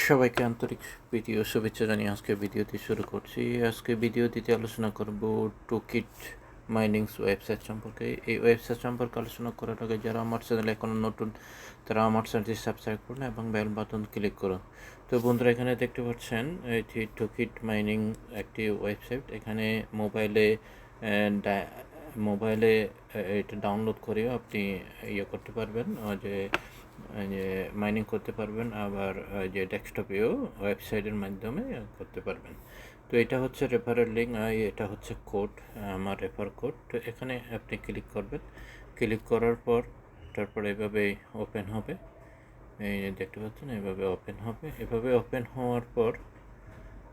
সবাইকে আন্তরিক ভিডিও শুভেচ্ছা জানিয়ে আজকে ভিডিওটি শুরু করছি। আজকে ভিডিওটিতে আলোচনা করব টকিট মাইনিংস ওয়েবসাইট সম্পর্কে। এই ওয়েবসাইট সম্পর্কে আলোচনা করার আগে যারা আমার চ্যানেলে এখনও নতুন তারা আমার চ্যানেলটি সাবস্ক্রাইব করুন এবং বেল বাটন ক্লিক করুন। তো বন্ধুরা, এখানে দেখতে পাচ্ছেন এটি টকিট মাইনিং একটি ওয়েবসাইট। এখানে মোবাইলে এটা ডাউনলোড করেও আপনি করতে পারবেন, যে মাইনিং করতে পারবেন, আবার যে ডেস্কটপেও ওয়েবসাইটের মাধ্যমে করতে পারবেন। তো এটা হচ্ছে রেফারেল লিঙ্ক, এটা হচ্ছে কোড, আমার রেফার কোড। তো এখানে আপনি ক্লিক করবেন। ক্লিক করার পর তারপর এভাবে ওপেন হবে, এই দেখতে পাচ্ছেন এভাবে ওপেন হবে। এভাবে ওপেন হওয়ার পর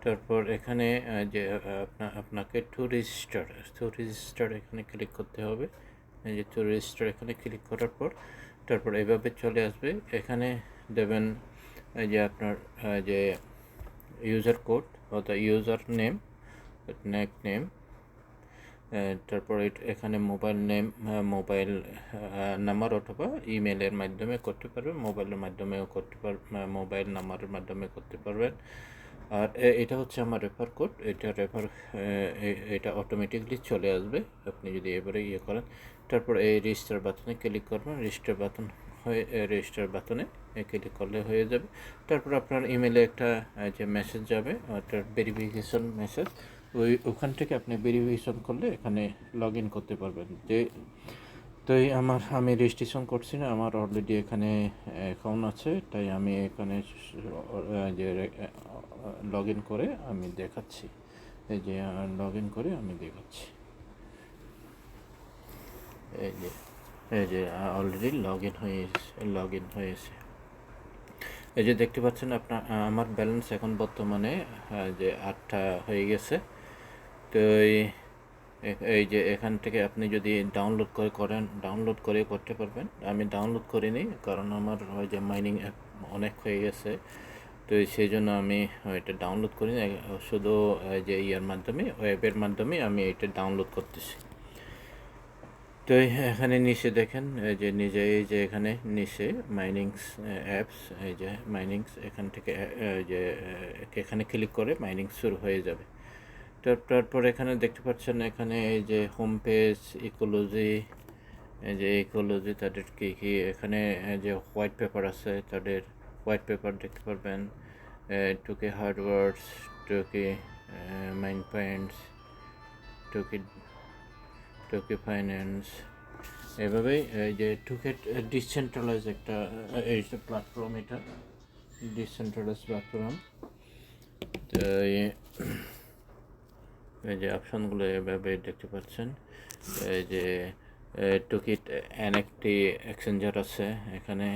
তারপর এখানে যে আপনাকে টু রেজিস্টার এখানে ক্লিক করতে হবে। এই যে টু রেজিস্টার এখানে ক্লিক করার পর তারপর এভাবে চলে আসবে। এখানে দেবেন যে আপনার যে ইউজার কোড অর্থাৎ ইউজার নেম, তারপর এখানে মোবাইল নাম্বার অথবা ইমেলের মাধ্যমে করতে পারবেন, মোবাইলের মাধ্যমেও করতে পারবেন, মোবাইল নাম্বারের মাধ্যমে করতে পারবেন। আর এটা হচ্ছে আমার রেফার কোড। এটা অটোমেটিকলি চলে আসবে আপনি যদি এবারে করেন। তারপর এই রেজিস্টার বাটনে ক্লিক করবেন। রেজিস্টার বাটনে ক্লিক করলে হয়ে যাবে। তারপর আপনার ইমেলে একটা যে মেসেজ যাবে, ওটার ভেরিফিকেশন মেসেজ, ওখান থেকে আপনি ভেরিফিকেশন করলে এখানে লগ ইন করতে পারবেন। তো আমি রেজিস্ট্রেশন করছি না, আমার অলরেডি এখানে অ্যাকাউন্ট আছে, তাই আমি এখানে যে লগ ইন করে আমি দেখাচ্ছি। এই যে লগ ইন করে আমি দেখাচ্ছি। এই যে অলরেডি লগ ইন হয়েছে। এই যে দেখতে পাচ্ছেন আমার ব্যালেন্স এখন বর্তমানে যে 8টা হয়ে গেছে। তো এই যে এখান থেকে আপনি যদি ডাউনলোড করে করতে পারবেন। আমি ডাউনলোড করিনি, কারণ আমার ওই যে মাইনিং অ্যাপ অনেক হয়ে গেছে, তো সেই জন্য আমি এটা ডাউনলোড করিনি। শুধু যে ওয়েবের মাধ্যমে আমি এটা ডাউনলোড করতেছি। তো এখানে নিচে দেখেন এই যে এখানে নিচে মাইনিংস অ্যাপস, এই যে মাইনিংস, এখান থেকে এখানে ক্লিক করে মাইনিং শুরু হয়ে যাবে। তারপর এখানে দেখতে পাচ্ছেন এখানে এই যে হোম পেজ, ইকোলজি তাদের কী এখানে যে হোয়াইট পেপার আছে, তাদের হোয়াইট পেপার দেখতে পারবেন। টুকি হার্ডওয়ার্ডস, টুকি মাইন পয়েন্টস, টুকি ফাইন্যান্স, এভাবেই এই যে টুকেট ডিসেন্ট্রালাইজ একটা এই যে প্ল্যাটফর্ম, এটা ডিসেন্ট্রালাইজ প্ল্যাটফর্ম। তো এই যে অপশানগুলো এভাবে দেখতে পাচ্ছেন। এই যে টকিট একটি এক্সচেঞ্জার আছে, এখানে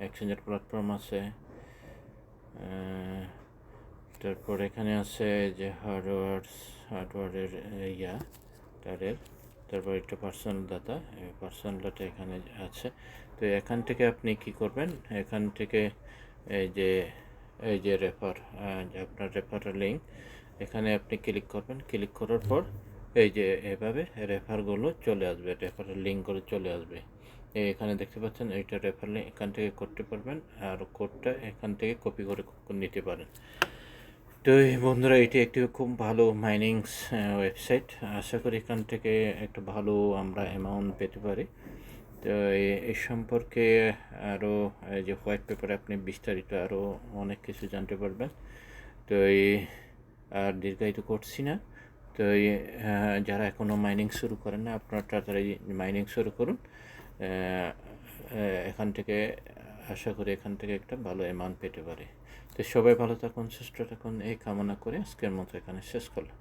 এক্সচেঞ্জার প্ল্যাটফর্ম আছে। তারপর এখানে আছে যে হার্ডওয়ারের তারপর একটা পার্সোনাল ডাটা এখানে আছে। তো এখান থেকে আপনি কি করবেন, এখান থেকে এই যে আপনার রেফারেল লিঙ্ক, এখানে আপনি ক্লিক করবেন। ক্লিক করার পর এই যে এভাবে রেফারেল লিঙ্কগুলো চলে আসবে। এখানে দেখতে পাচ্ছেন এইটা রেফার লিঙ্ক, এখান থেকে করতে পারবেন, আর কোডটা এখান থেকে কপি করে নিতে পারেন। তো বন্ধুরা, এটি একটি খুব ভালো মাইনিংস ওয়েবসাইট। আশা করি এখান থেকে একটা ভালো আমরা অ্যামাউন্ট পেতে পারি। তো এই সম্পর্কে আরও যে হোয়াইট পেপারে আপনি বিস্তারিত আরও অনেক কিছু জানতে পারবেন। তো আর দীর্ঘায়িত করছি না। তো যারা এখনও মাইনিং শুরু করেন না, আপনারা তাড়াতাড়ি মাইনিং শুরু করুন। এখান থেকে আশা করি এখান থেকে একটা ভালো অ্যামাউন্ট পেতে পারে। তো সবাই ভালো থাকুন, সুস্থ থাকুন, এই কামনা করে আজকের মতো এখানে শেষ করলাম।